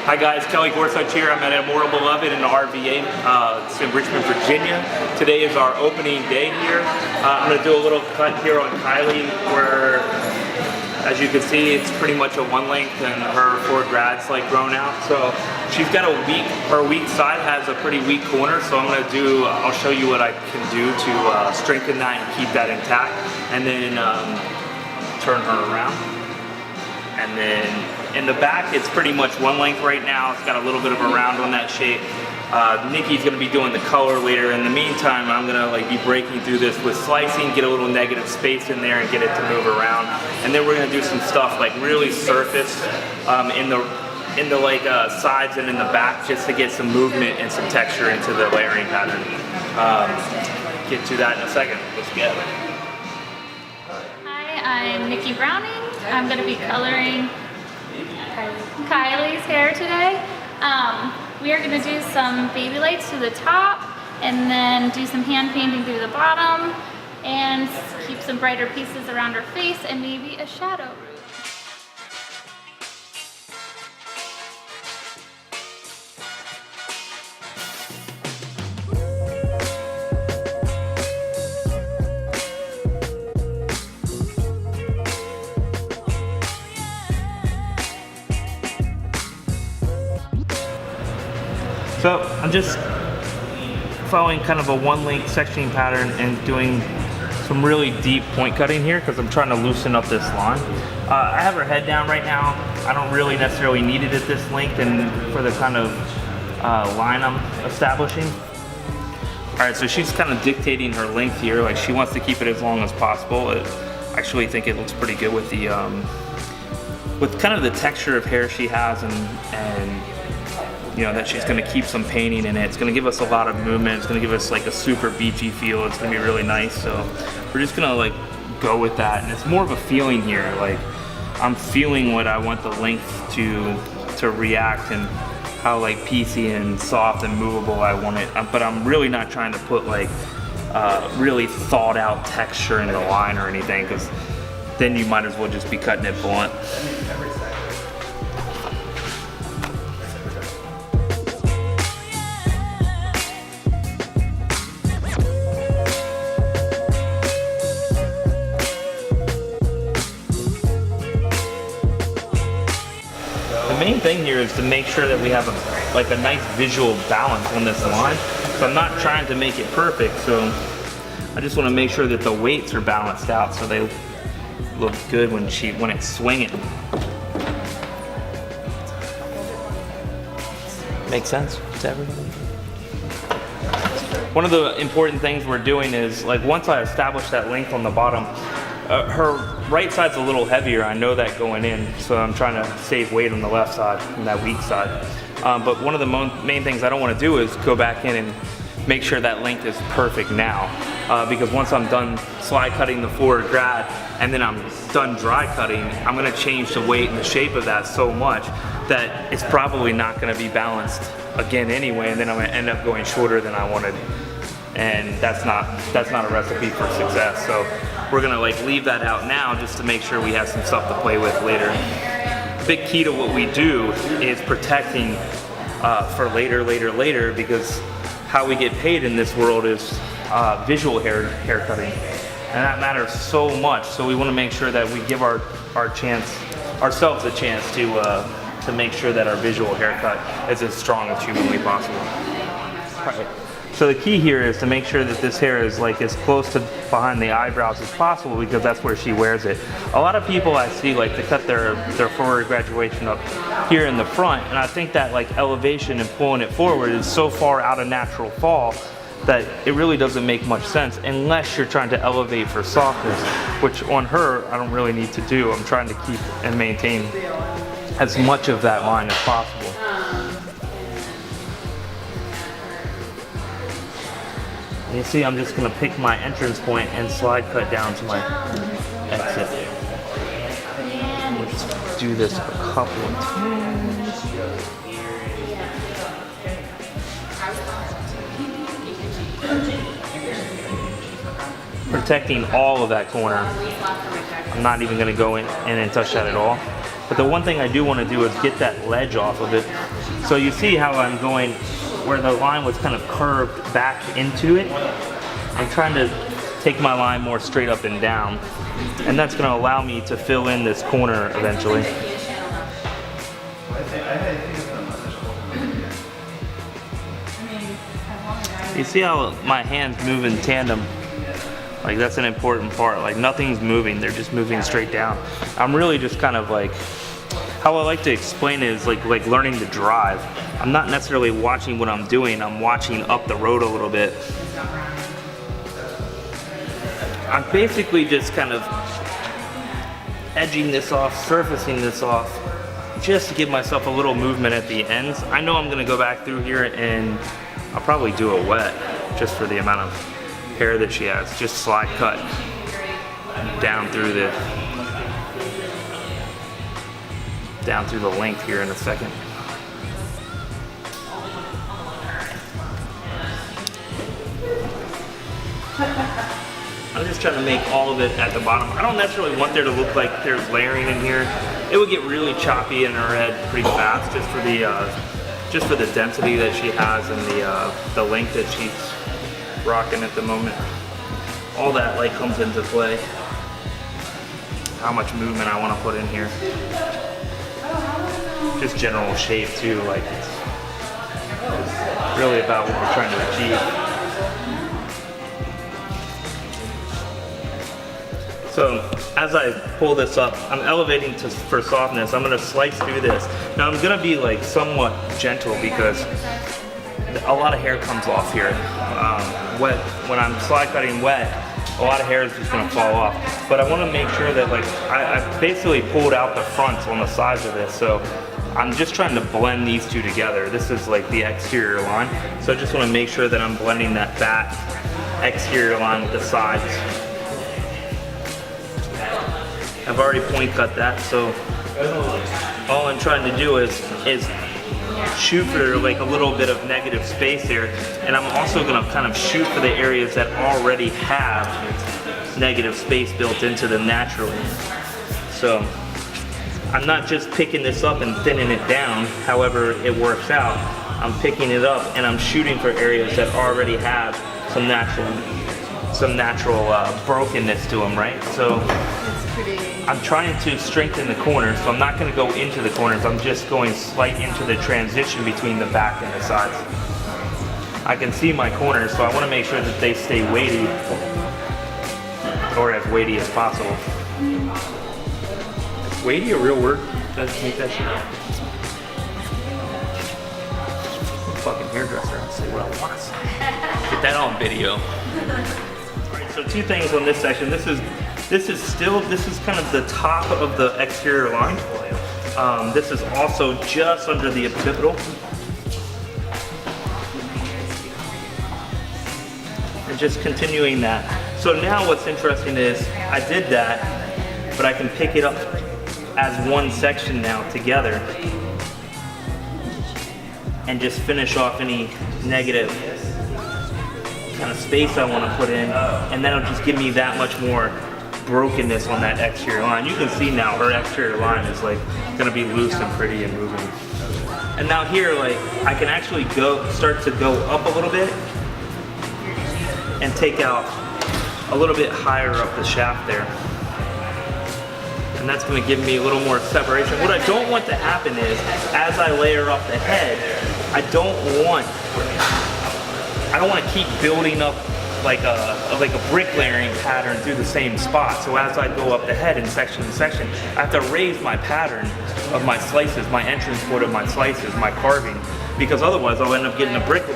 Hi guys, Gorsuch here. I'm at Immortal Beloved in the RVA. It's in Richmond, Virginia. Today is our opening day here. I'm going to do a little cut here on Kylie where, as you can see, it's pretty much a one length and her four grads like grown out. So she's got a weak, her weak side has a pretty weak corner. So I'll show you what I can do to strengthen that and keep that intact. And then turn her around. And then in the back, it's pretty much one length right now. It's got a little bit of a round on that shape. Nikki's gonna be doing the color later. In the meantime, I'm gonna be breaking through this with slicing, get a little negative space in there and get it to move around. And then we're gonna do some stuff like really surface in the sides and in the back just to get some movement and some texture into the layering pattern. Get to that in a second. Let's get it. Hi, I'm Nikki Browning. I'm going to be coloring Kylie's hair today. We are going to do some baby lights to the top and then do some hand painting through the bottom and keep some brighter pieces around her face and maybe a shadow. So I'm just following kind of a one length sectioning pattern and doing some really deep point cutting here because I'm trying to loosen up this line. I have her head down right now. I don't really necessarily need it at this length and for the kind of line I'm establishing. All right, so she's kind of dictating her length here. Like she wants to keep it as long as possible. I actually think it looks pretty good with the with kind of the texture of hair she has and you know, that she's gonna keep some painting in it. It's gonna give us a lot of movement. It's gonna give us like a super beachy feel. It's gonna be really nice. So we're just gonna like go with that. And it's more of a feeling here. Like I'm feeling what I want the length to react and how like piecey and soft and movable I want it. But I'm really not trying to put like really thought out texture in the line or anything because then you might as well just be cutting it blunt. The main thing here is to make sure that we have a nice visual balance on this line. So I'm not trying to make it perfect, so I just want to make sure that the weights are balanced out so they look good when it's swinging. Makes sense to everybody? One of the important things we're doing is, like, once I establish that length on the bottom, her right side's a little heavier, I know that going in, so I'm trying to save weight on the left side, on that weak side. But one of the main things I don't want to do is go back in and make sure that length is perfect now. Because once I'm done slide cutting the forward grad, and then I'm done dry cutting, I'm gonna change the weight and the shape of that so much that it's probably not gonna be balanced again anyway, and then I'm gonna end up going shorter than I wanted. And that's not a recipe for success. So we're gonna like leave that out now just to make sure we have some stuff to play with later. Big key to what we do is protecting for later, because how we get paid in this world is visual hair cutting, and that matters so much. So we want to make sure that we give ourselves a chance to make sure that our visual haircut is as strong as humanly possible. All right. So the key here is to make sure that this hair is like as close to behind the eyebrows as possible because that's where she wears it. A lot of people I see like to cut their forward graduation up here in the front, and I think that like elevation and pulling it forward is so far out of natural fall that it really doesn't make much sense unless you're trying to elevate for softness, which on her I don't really need to do. I'm trying to keep and maintain as much of that line as possible. You see, I'm just gonna pick my entrance point and slide cut down to my exit. We'll just do this a couple of times. Protecting all of that corner. I'm not even gonna go in and touch that at all. But the one thing I do want to do is get that ledge off of it. So you see how I'm going, where the line was kind of curved back into it. I'm trying to take my line more straight up and down. And that's going to allow me to fill in this corner eventually. You see how my hands move in tandem? Like that's an important part. Like nothing's moving, they're just moving straight down. I'm really just kind of like, how I like to explain it is like learning to drive. I'm not necessarily watching what I'm doing, I'm watching up the road a little bit. I'm basically just kind of edging this off, surfacing this off, just to give myself a little movement at the ends. I know I'm gonna go back through here and I'll probably do it wet, just for the amount of hair that she has. Just slide cut down through the length here in a second. I'm just trying to make all of it at the bottom. I don't necessarily want there to look like there's layering in here. It would get really choppy in her head pretty fast just for the density that she has and the length that she's rocking at the moment. All that like comes into play. How much movement I want to put in here. Just general shape too, like it's really about what we're trying to achieve. So as I pull this up, I'm elevating for softness. I'm gonna slice through this. Now I'm gonna be like somewhat gentle because a lot of hair comes off here. When I'm slide cutting wet, a lot of hair is just gonna fall off. But I wanna make sure that like, I basically pulled out the fronts on the sides of this. So I'm just trying to blend these two together. This is like the exterior line. So I just wanna make sure that I'm blending that back exterior line with the sides. I've already point cut that, so all I'm trying to do is shoot for like a little bit of negative space here, and I'm also gonna kind of shoot for the areas that already have negative space built into them naturally. So I'm not just picking this up and thinning it down, however it works out. I'm picking it up and I'm shooting for areas that already have some natural brokenness to them, right? So I'm trying to strengthen the corners, so I'm not going to go into the corners. I'm just going slight into the transition between the back and the sides. I can see my corners, so I want to make sure that they stay weighty, or as weighty as possible. Is weighty a real word? Does make that shit up? I'm a fucking hairdresser. I'll say what I want to say. Get that on video. Alright, so two things on this section. This is kind of the top of the exterior line. This is also just under the occipital. And just continuing that. So now what's interesting is I did that, but I can pick it up as one section now together and just finish off any negative kind of space I want to put in, and that'll just give me that much more brokenness on that exterior line. You can see now her exterior line is like gonna be loose and pretty and moving. And now here, like I can actually start to go up a little bit and take out a little bit higher up the shaft there. And that's gonna give me a little more separation. What I don't want to happen is, as I layer up the head, I don't want to keep building up like a brick layering pattern through the same spot. So as I go up the head in section to section, I have to raise my pattern of my slices, my entrance point of my slices, my carving, because otherwise I'll end up getting a brick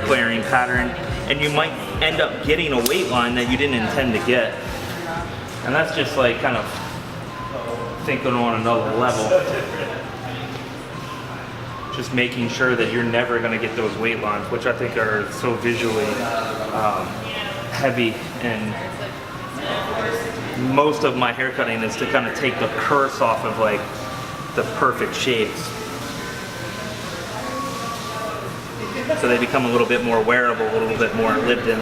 layering pattern, and you might end up getting a weight line that you didn't intend to get. And that's just like kind of thinking on another level. Just making sure that you're never going to get those weight lines, which I think are so visually heavy, and most of my haircutting is to kind of take the curse off of like the perfect shapes, so they become a little bit more wearable, a little bit more lived in.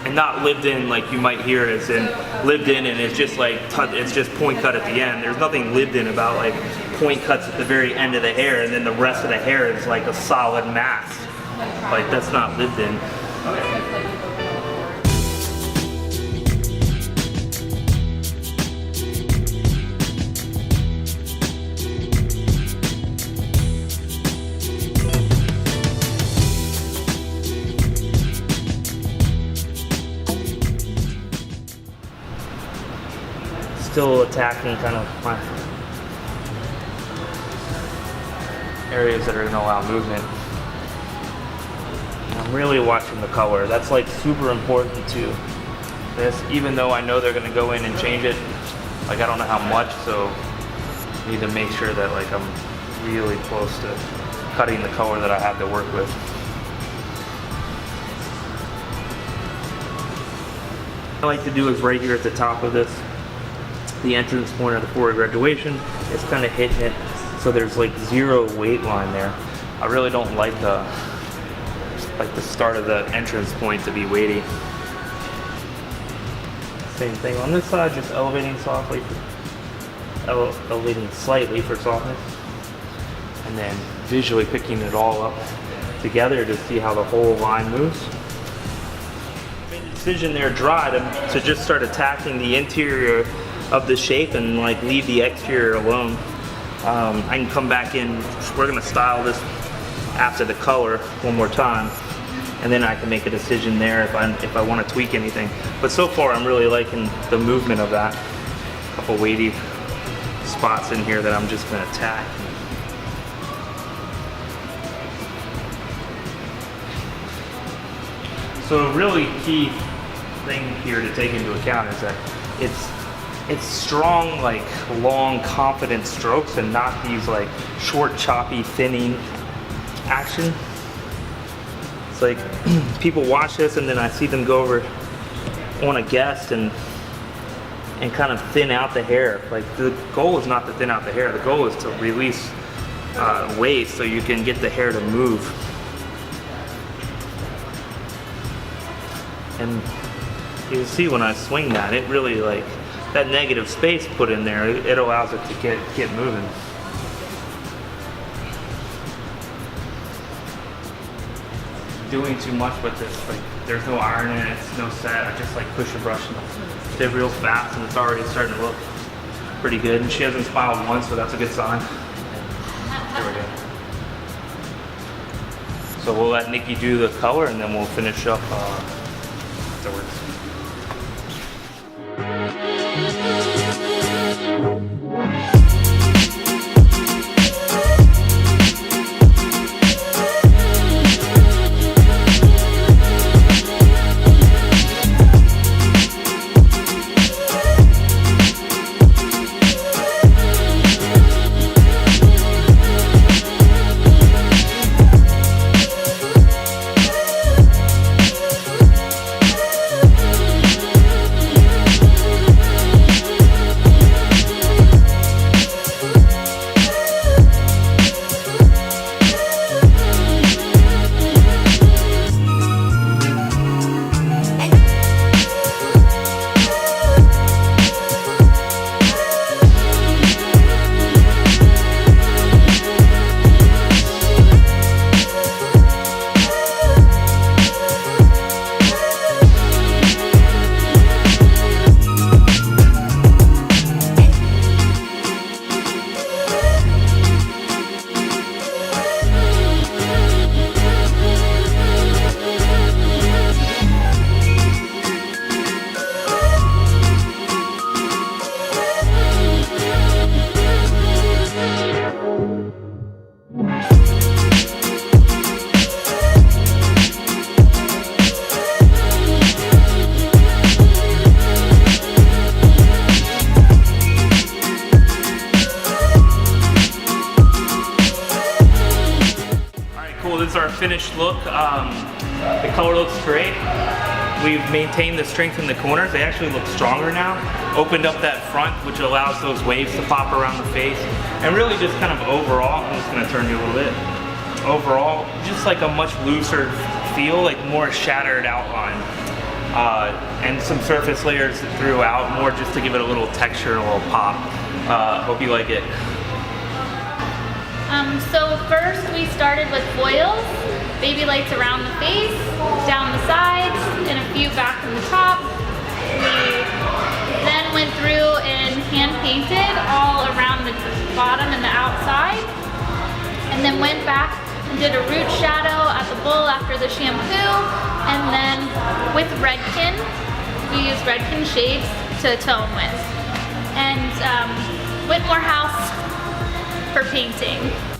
And and not lived in like you might hear as in lived in and it's just like it's just point cut at the end. There's nothing lived in about like point cuts at the very end of the hair and then the rest of the hair is like a solid mass. Like that's not lived in. Still attacking kind of my areas that are gonna allow movement. And I'm really watching the color. That's like super important to this, even though I know they're gonna go in and change it. Like I don't know how much, so I need to make sure that like I'm really close to cutting the color that I have to work with. What I like to do is right here at the top of this, the entrance point of the forward graduation, it's kind of hitting it so there's like zero weight line there. I really don't like the start of the entrance point to be weighty. Same thing on this side, just elevating softly, elevating slightly for softness, and then visually picking it all up together to see how the whole line moves. Made the decision there dry to just start attacking the interior of the shape and like leave the exterior alone. I can come back in, we're gonna style this after the color one more time, and then I can make a decision there if I want to tweak anything. But so far I'm really liking the movement of that. A couple weighty spots in here that I'm just gonna attack. So a really key thing here to take into account is that it's strong, like long, confident strokes and not these like short, choppy, thinning action. It's like people watch this and then I see them go over on a guest and kind of thin out the hair. Like the goal is not to thin out the hair. The goal is to release waste so you can get the hair to move. And you can see when I swing that, it really like, that negative space put in there, it allows it to get moving. Doing too much with this, like there's no iron in it, it's no set. I just like push a brush and did real fast and it's already starting to look pretty good. And she hasn't smiled once, so that's a good sign. There we go. So we'll let Nikki do the color and then we'll finish up afterwards. Finished look. The color looks great. We've maintained the strength in the corners. They actually look stronger now. Opened up that front, which allows those waves to pop around the face. And really just kind of overall, I'm just gonna turn you a little bit. Overall, just like a much looser feel, like more shattered outline. and some surface layers throughout, more just to give it a little texture and a little pop. Hope you like it. So first we started with foils, baby lights around the face, down the sides, and a few back in the top. We then went through and hand painted all around the bottom and the outside, and then went back and did a root shadow at the bowl after the shampoo, and then with Redken, we used Redken shades to tone with, and Whitmore House for painting.